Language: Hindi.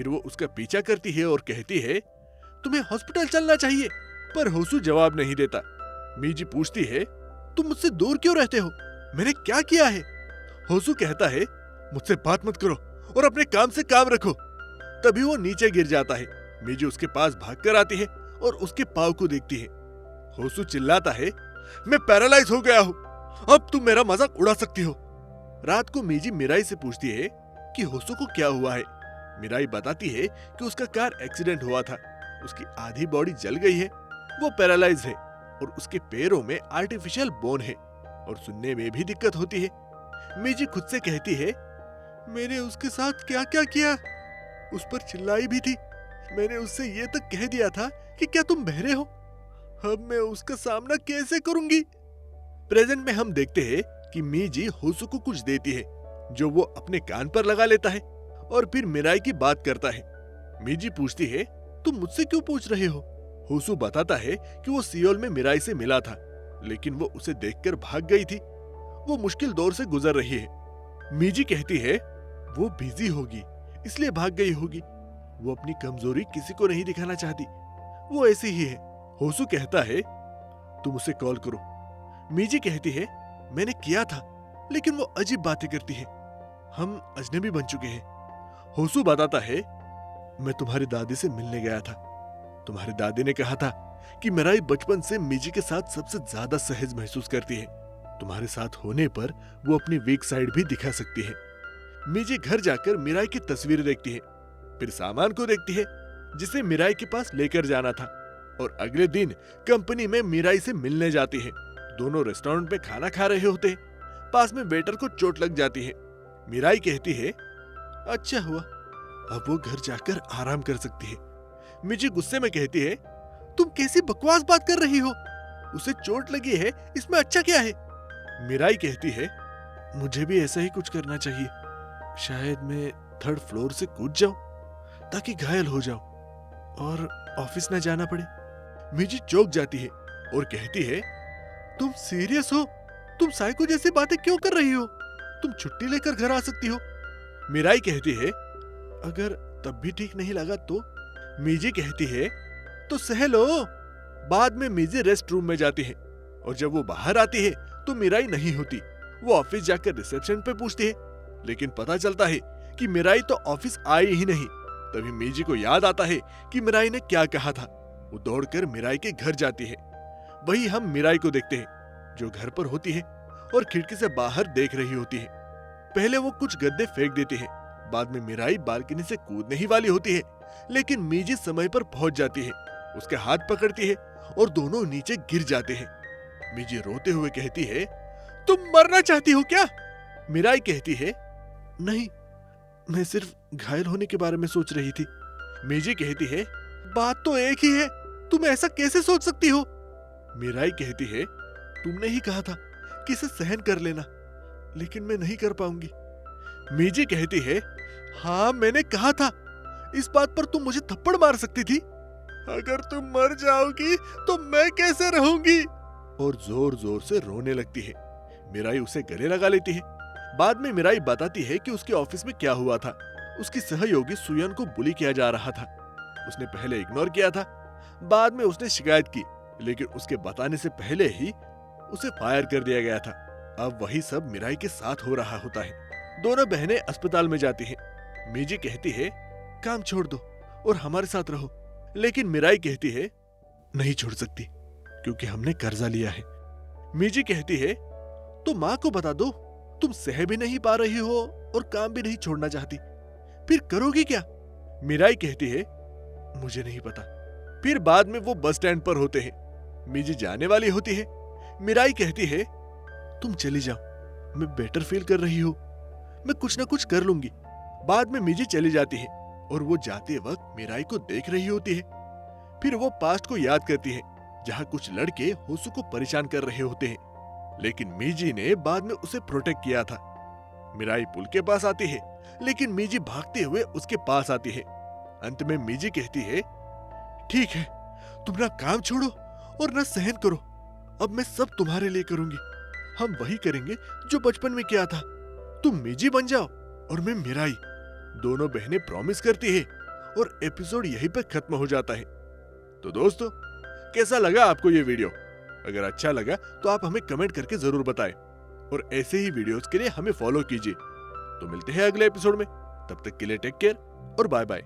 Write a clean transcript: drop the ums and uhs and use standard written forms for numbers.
फिर वो उसका पीछा करती है और कहती है, तुम्हें हॉस्पिटल चलना चाहिए। पर होसू जवाब नहीं देता। मीजी पूछती है, तुम मुझसे दूर क्यों रहते हो? मैंने क्या किया है? होसू कहता है, मुझसे बात मत करो और अपने काम से काम रखो। तभी वो नीचे गिर जाता है। मीजी उसके पास भागकर आती है और उसके पाँव को देखती है। होसू चिल्लाता है, मैं पैरालाइज हो गया हूं, अब तुम मेरा मजाक उड़ा सकती हो। रात को मीजी मिराई से पूछती है कि होसू को क्या हुआ है। मिराई बताती है कि उसका कार एक्सीडेंट हुआ था, उसकी आधी बॉडी जल गई है, वो पैरालाइज है और उसके पैरों में आर्टिफिशियल बोन है और सुनने में भी दिक्कत होती है। मीजी खुद से कहती है, मैंने उसके साथ क्या क्या किया, उस पर चिल्लाई भी थी। मैंने उससे ये तक कह दिया था कि क्या तुम बहरे हो? अब मैं उसका सामना कैसे करूंगी? प्रेजेंट में हम देखते हैं कि मीजी होसू को कुछ देती है जो वो अपने कान पर लगा लेता है और फिर मिराई की बात करता है। मीजी पूछती है, तुम मुझसे क्यों पूछ रहे हो? होसू बताता है कि वो सियोल में मिराई से मिला था, लेकिन वो उसे देखकर भाग गई थी। वो मुश्किल दौर से गुजर रही है। मीजी कहती है, वो बिजी होगी इसलिए भाग गई होगी। वो अपनी कमजोरी किसी को नहीं दिखाना चाहती, वो ऐसी ही है। होसू कहता है, तुम उसे कॉल करो। मीजी कहती है, मैंने किया था, लेकिन वो अजीब बातें करती है, हम अजनबी बन चुके हैं। होसू बताता है, मैं तुम्हारी दादी से मिलने गया था। तुम्हारी दादी ने कहा था कि मिराई बचपन से मीजी के साथ सबसे ज्यादा सहज महसूस करती है। तुम्हारे साथ होने पर वो अपनी वीक साइड भी दिखा सकती है। मीजी घर जाकर मिराई की तस्वीर देखती है, फिर सामान को देखती है जिसे मिराई के पास लेकर जाना था और अगले दिन कंपनी में मिराई से मिलने जाती है। दोनों रेस्टोरेंट में खाना खा रहे होते हैं। पास में वेटर को चोट लग जाती है। मिराई कहती है, अच्छा हुआ, अब वो घर जाकर आराम कर सकती है। मीजी गुस्से में कहती है, तुम कैसी बकवास बात कर रही हो? उसे चोट लगी है, इसमें अच्छा क्या है? मिराई कहती है, मुझे भी ऐसा ही कुछ करना चाहिए। शायद मैं 3rd फ्लोर से कूद जाऊं ताकि घायल हो जाऊं और ऑफिस न जाना पड़े। मीजी चौंक जाती है और कहती है, तुम सीरियस हो? तुम साइको जैसी बातें क्यों कर रही हो? तुम छुट्टी लेकर घर आ सकती हो। मिराई कहती है, अगर तब भी ठीक नहीं लगा तो? मीजी कहती है, तो सह लो। बाद में मीजी रेस्ट रूम में जाती है और जब वो बाहर आती है तो मिराई नहीं होती। वो ऑफिस जाकर रिसेप्शन पे पूछती है, लेकिन पता चलता है कि मिराई तो ऑफिस आई ही नहीं। तभी मीजी को याद आता है कि मिराई ने क्या कहा था। वो दौड़कर मिराई के घर जाती है। वही हम मिराई को देखते हैं जो घर पर होती है और खिड़की से बाहर देख रही होती है। पहले वो कुछ गद्दे फेंक देती है। बाद में मिराई बालकनी से कूदने ही वाली होती है, लेकिन मीजी समय पर पहुंच जाती है, उसके हाथ पकड़ती है और दोनों नीचे गिर जाते हैं। मीजी रोते हुए कहती है, तुम मरना चाहती हो क्या? मिराई कहती है, नहीं, मैं सिर्फ घायल होने के बारे में सोच रही थी। मीजी कहती है, बात तो एक ही है, तुम ऐसा कैसे सोच सकती हो? मिराई कहती है, तुमने ही कहा था कि इसे सहन कर लेना, लेकिन मैं नहीं कर पाऊंगी। मीजी कहती है, हाँ मैंने कहा था, इस बात पर तुम मुझे थप्पड़ मार सकती थी। अगर तुम मर जाओगी तो मैं कैसे रहूंगी? और जोर जोर से रोने लगती है। मिराई उसे गले लगा लेती है। बाद में मिराई बताती है कि उसके ऑफिस में क्या हुआ था। उसकी सहयोगी सुयन को बुली किया जा रहा था। उसने पहले इग्नोर किया था, बाद में उसने शिकायत की, लेकिन उसके बताने से पहले ही उसे फायर कर दिया गया था। अब वही सब मिराई के साथ हो रहा होता है। दोनों बहनें अस्पताल में जाती हैं। मीजी कहती है, काम छोड़ दो और हमारे साथ रहो, लेकिन मिराई कहती है, नहीं छोड़ सकती क्योंकि हमने कर्जा लिया है। मीजी कहती है, तो माँ को बता दो, तुम सह भी नहीं पा रही हो और काम भी नहीं छोड़ना चाहती, फिर करोगी क्या? मिराई कहती है, मुझे नहीं पता। फिर बाद में वो बस स्टैंड पर होते हैं। मीजी जाने वाली होती है। मिराई कहती है, तुम चली जाओ, मैं बेटर फील कर रही हूँ, मैं कुछ ना कुछ कर लूंगी। बाद में मीजी चली जाती है और वो जाते वक्त मिराई को देख रही होती है। फिर वो पास्ट को याद करती है जहाँ कुछ लड़के होसू को परेशान कर रहे होते हैं, लेकिन मीजी ने बाद में उसे प्रोटेक्ट किया था। मिराई पुल के पास आती है, लेकिन मीजी भागते हुए उसके पास आती है। अंत में मीजी कहती है, ठीक है, तुम ना काम छोड़ो और ना सहन करो, अब मैं सब तुम्हारे लिए करूंगी। हम वही करेंगे जो बचपन में किया था। तुम मीजी बन जाओ और मैं मिराई। दोनों बहनें प्रॉमिस करती है और एपिसोड यहीं पे खत्म हो जाता है। तो दोस्तों, कैसा लगा आपको ये वीडियो? अगर अच्छा लगा तो आप हमें कमेंट करके जरूर बताएं और ऐसे ही वीडियोस के लिए हमें फॉलो कीजिए। तो मिलते हैं अगले एपिसोड में, तब तक के लिए टेक केयर और बाय बाय।